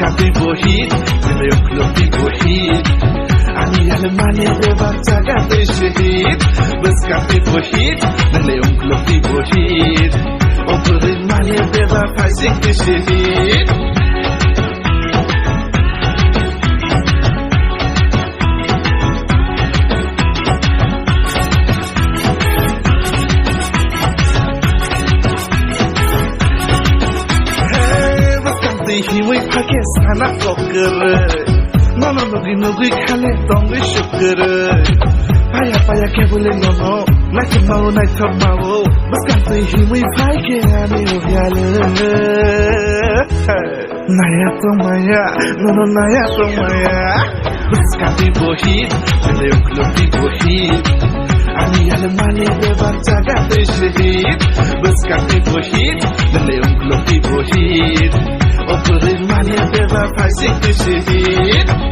Buscate bohit, nele uklopti bohit. Ani Alemania deva tagate shehid. Buscate bohit, nele uklopti bohit. Operin mania deva faisik shehid. Hiwi Pakistan kokere, nono nugi khale tongi shukere. Paya kebule nono, nakimau nakamau, buskante hiwi Pakistan uhyale. Naya tomaya, nono naya tomaya, buskante bohit, nele uklopti bohit. Ani Alemania deva tagate shehid, buskante bohit, nele uklopti bohit. Operin mania deva faisik shehid.